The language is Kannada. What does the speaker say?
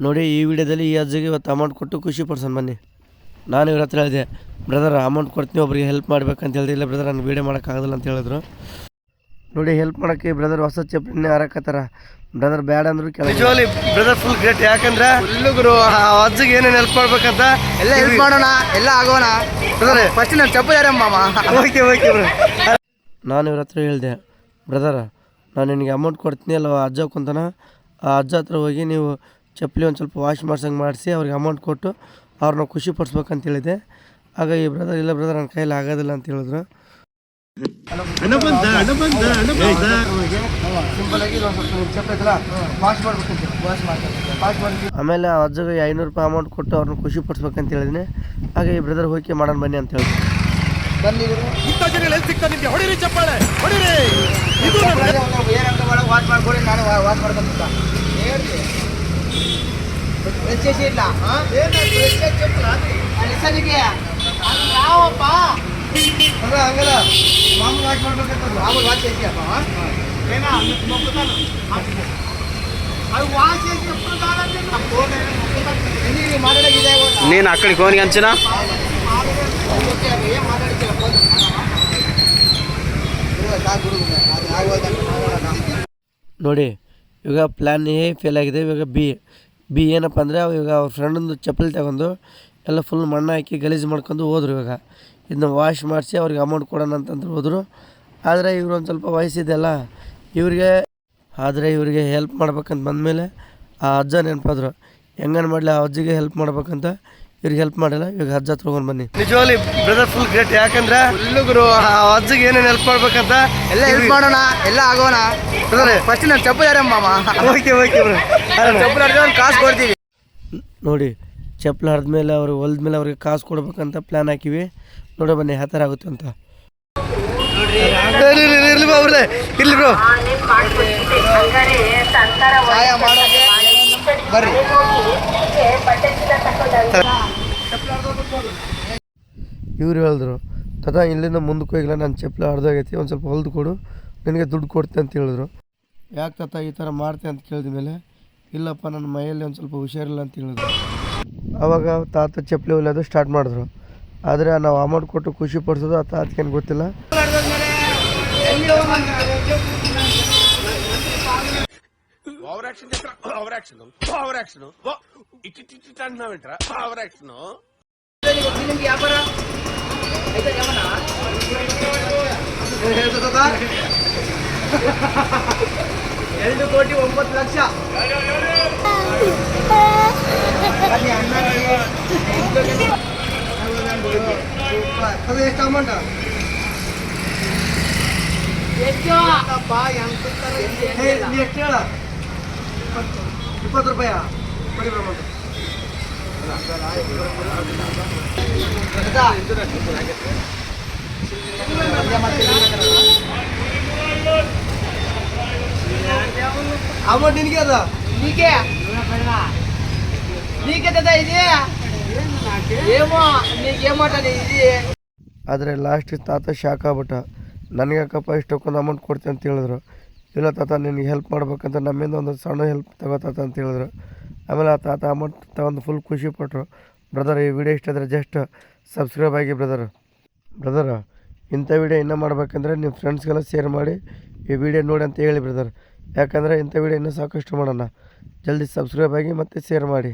ನೋಡಿ ಈ ವಿಡಿಯೋದಲ್ಲಿ ಈ ಅಜ್ಜಿಗೆ ಇವತ್ತು ಅಮೌಂಟ್ ಕೊಟ್ಟು ಖುಷಿ ಪಡ್ಸೋಣ ಬನ್ನಿ. ನಾನು ಇವ್ರ ಹತ್ರ ಹೇಳಿದೆ, ಬ್ರದರ್ ಅಮೌಂಟ್ ಕೊಡ್ತೀನಿ, ಒಬ್ರಿಗೆ ಹೆಲ್ಪ್ ಮಾಡ್ಬೇಕಂತ ಹೇಳಿದೆ. ಇಲ್ಲ ಬ್ರದರ್ ನನಗೆ ವೀಡಿಯೋ ಮಾಡೋಕ್ಕಾಗೋದಿಲ್ಲ ಅಂತ ಹೇಳಿದ್ರು. ನೋಡಿ ಹೆಲ್ಪ್ ಮಾಡೋಕ್ಕೆ ಬ್ರದರ್ ಹೊಸ ಚಪ್ಪಲಿನೇ ಹಾರಕತ್ತಾರ. ಬ್ರದರ್ ಬ್ಯಾಡ ಅಂದ್ರು ನಿಜವಾಗ್ಲಿ ಬ್ರದರ್ ಫುಲ್ ಗ್ರೇಟ್. ಯಾಕಂದ್ರೆ ಗುರು ಅಜ್ಜಿಗೆ ಏನೇನು ಹೆಲ್ಪ್ ಮಾಡ್ಬೇಕಂತ ಎಲ್ಲ ಹೆಲ್ಪ್ ಮಾಡೋಣ, ಎಲ್ಲ ಆಗೋಣ. ಬ್ರದರ್ ಫಸ್ಟ್ ನಾನು ಚಪ್ಪಲಿ ಯಾರಮ್ಮ ಓಕೆ ಓಕೆ ಬ್ರದರ್. ನಾನು ಇವ್ರ ಹತ್ರ ಹೇಳಿದೆ, ಬ್ರದರ್ ನಾನು ನಿನಗೆ ಅಮೌಂಟ್ ಕೊಡ್ತೀನಿ ಅಲ್ಲ ಅಜ್ಜ ಕುಂತಾನ, ಆ ಅಜ್ಜ ಹತ್ರ ಹೋಗಿ ನೀವು ಚಪ್ಪಲಿ ಒಂದು ಸ್ವಲ್ಪ ವಾಶ್ ಮಾಡ್ಸಂಗೆ ಮಾಡಿಸಿ ಅವ್ರಿಗೆ ಅಮೌಂಟ್ ಕೊಟ್ಟು ಅವ್ರನ್ನ ಖುಷಿ ಪಡಿಸ್ಬೇಕಂತ ಹೇಳಿದೆ. ಆಗ ಈ ಬ್ರದರ್ ಇಲ್ಲ ಬ್ರದರ್ ನನ್ನ ಕೈಯಲ್ಲಿ ಆಗೋದಿಲ್ಲ ಅಂತ ಹೇಳಿದ್ರು. ಆಮೇಲೆ ಆ ಅಜ್ಜಗೆ 500 ರೂಪಾಯಿ ಅಮೌಂಟ್ ಕೊಟ್ಟು ಅವ್ರನ್ನ ಖುಷಿ ಪಡಿಸ್ಬೇಕಂತ ಹೇಳಿದ್ದೀನಿ. ಆಗ ಈ ಬ್ರದರ್ ಹೋಗಿ ಮಾಡೋಣ ಬನ್ನಿ ಅಂತ ಹೇಳಿದ್ರು. ಹಂಗಲ್ಲ ಮಾಮೂಲು ವಾಚ್ ಮಾಡ್ಬೇಕಂತ ಮಾಮೂಲು ವಾಚ್ ಐತಿಯಪ್ಪ నేను అక్కడికి పోనీ అంచనా ನೋಡಿ ಇವಾಗ ಪ್ಲ್ಯಾನ್ ಎ ಫೇಲ್ ಆಗಿದೆ. ಇವಾಗ ಬಿ ಏನಪ್ಪ ಅಂದರೆ ಇವಾಗ ಅವ್ರ ಫ್ರೆಂಡೊಂದು ಚಪ್ಪಲಿ ತಗೊಂಡು ಎಲ್ಲ ಫುಲ್ ಮಣ್ಣು ಹಾಕಿ ಗಲೀಜು ಮಾಡ್ಕೊಂಡು ಹೋದ್ರು. ಇವಾಗ ಇದನ್ನ ವಾಶ್ ಮಾಡಿಸಿ ಅವ್ರಿಗೆ ಅಮೌಂಟ್ ಕೊಡೋಣ ಅಂತಂದ್ರೆ ಹೋದರು. ಆದರೆ ಇವ್ರು ಒಂದು ಸ್ವಲ್ಪ ವಯಸ್ಸಿದೆಯಲ್ಲ ಇವರಿಗೆ ಹೆಲ್ಪ್ ಮಾಡ್ಬೇಕಂತ ಬಂದಮೇಲೆ ಆ ಅಜ್ಜ ನೆನಪಾದ್ರು. ಹೆಂಗನ್ ಮಾಡಲಿ ಆ ಅಜ್ಜಿಗೆ ಹೆಲ್ಪ್ ಮಾಡ್ಬೇಕಂತ ಇವ್ರಿಗೆ ಹೆಲ್ಪ್ ಮಾಡಿಲ್ಲ. ಇವಾಗ ಅಜ್ಜ ತೊಗೊಂಡು ಬನ್ನಿ. ನಿಜವಾಗ್ಲಿ ಬ್ರದರ್ ಫುಲ್ ಗ್ರೇಟ್. ಯಾಕಂದ್ರೆ ಗುರು ಆ ಅಜ್ಜಿಗೆ ಏನೇನು ಹೆಲ್ಪ್ ಮಾಡ್ಬೇಕಂತ ಎಲ್ಲ ಹೆಲ್ಪ್ ಮಾಡೋಣ, ಎಲ್ಲ ಆಗೋಣ. ಬ್ರದರ್ ಫಸ್ಟ್ ನಾನು ಚಪ್ಪಲಿ ಯಾರಮ್ಮ ಓಕೆ ಓಕೆ ಚಪ್ಪಲಿ ಹರಿದ್ರೆ ಕಾಸು ಕೊಡ್ತೀವಿ. ನೋಡಿ ಚಪ್ಪಲಿ ಹರಿದ್ಮೇಲೆ ಅವ್ರಿಗೆ ಹೊಲ್ದ್ಮೇಲೆ ಅವ್ರಿಗೆ ಕಾಸು ಕೊಡ್ಬೇಕಂತ ಪ್ಲ್ಯಾನ್ ಹಾಕಿವಿ. ನೋಡೋ ಬನ್ನಿ ಯಾವ ಥರ ಆಗುತ್ತೆ ಅಂತ. ಇರ್ಲಿ ಬ್ರೋ ಸಹಾಯ ಮಾಡೋಕೆ ಬರ್ರಿ. ಇವ್ರು ಹೇಳಿದ್ರು, ತದಾ ಇಲ್ಲಿಂದ ಮುಂದಕ್ಕೆ ಹೋಗಿಲ್ಲ, ನನ್ನ ಚಪ್ಪಲಿ ಹರಿದೋಗೈತಿ, ಒಂದು ಸ್ವಲ್ಪ ಹೊಲ್ದು ಕೊಡು, ನಿನಗೆ ದುಡ್ಡು ಕೊಡ್ತೆ ಅಂತ ಹೇಳಿದ್ರು. ಯಾಕೆ ತಾತ ಈ ಥರ ಮಾಡ್ತೆ ಅಂತ ಕೇಳಿದ ಮೇಲೆ, ಇಲ್ಲಪ್ಪ ನನ್ನ ಮೈಯಲ್ಲಿ ಒಂದು ಸ್ವಲ್ಪ ಹುಷಾರಿಲ್ಲ ಅಂತ ಹೇಳಿದ್ರು. ಆವಾಗ ತಾತ ಚಪ್ಪಲಿ ಹೊಲಿಯೋದು ಸ್ಟಾರ್ಟ್ ಮಾಡಿದ್ರು. ಆದರೆ ನಾವು ಅಮೌಂಟ್ ಕೊಟ್ಟು ಖುಷಿ ಪಡಿಸೋದು ಆ ತಾತಕ್ಕೇನು ಗೊತ್ತಿಲ್ಲ. ಎರಡು ಕೋಟಿ 9 ಲಕ್ಷ ಅದು ಎಷ್ಟು ಅಮೌಂಟ್? ಎಷ್ಟು ಹೇಳ? 20 ರೂಪಾಯ ಕೊಡಿ ಬ್ರಹ್ಮ. ಅಮೌಂಟ್ ನಿನಗೆ ಅದ ನೀಕೆ ಏಮೋ ನೀಗೇಮೋಟ ಇದೆ. ಆದರೆ ಲಾಸ್ಟಿಗೆ ತಾತ ಶಾಕ್ ಆಗ್ಬಿಟ್ಟ. ನನಗ್ಯಾಕಪ್ಪ ಇಷ್ಟಕ್ಕೊಂದು ಅಮೌಂಟ್ ಕೊಡ್ತೀನಿ ಅಂತ ಹೇಳಿದ್ರು. ಇಲ್ಲ ತಾತ ನಿನಗೆ ಹೆಲ್ಪ್ ಮಾಡ್ಬೇಕಂತ ನಮ್ಮಿಂದ ಒಂದು ಸಣ್ಣ ಹೆಲ್ಪ್ ತಗೋತಾತ ಅಂತ ಹೇಳಿದ್ರು. ಆಮೇಲೆ ಆ ತಾತ ಅಮೌಂಟ್ ತಗೊಂಡು ಫುಲ್ ಖುಷಿ ಪಟ್ಟರು. ಬ್ರದರ್ ಈ ವಿಡಿಯೋ ಇಷ್ಟ ಆದರೆ ಜಸ್ಟ್ ಸಬ್ಸ್ಕ್ರೈಬ್ ಆಗಿ ಬ್ರದರ್ ಇಂಥ ವಿಡಿಯೋ ಇನ್ನೂ ಮಾಡ್ಬೇಕಂದ್ರೆ ನಿಮ್ಮ ಫ್ರೆಂಡ್ಸ್ಗೆಲ್ಲ ಶೇರ್ ಮಾಡಿ ಈ ವಿಡಿಯೋ ನೋಡಿ ಅಂತ ಹೇಳಿ ಬ್ರದರ್. ಯಾಕಂದರೆ ಇಂಥ ವಿಡಿಯೋ ಇನ್ನೂ ಸಾಕಷ್ಟು ಮಾಡೋಣ. ಜಲ್ದಿ ಸಬ್ಸ್ಕ್ರೈಬ್ ಆಗಿ ಮತ್ತು ಶೇರ್ ಮಾಡಿ.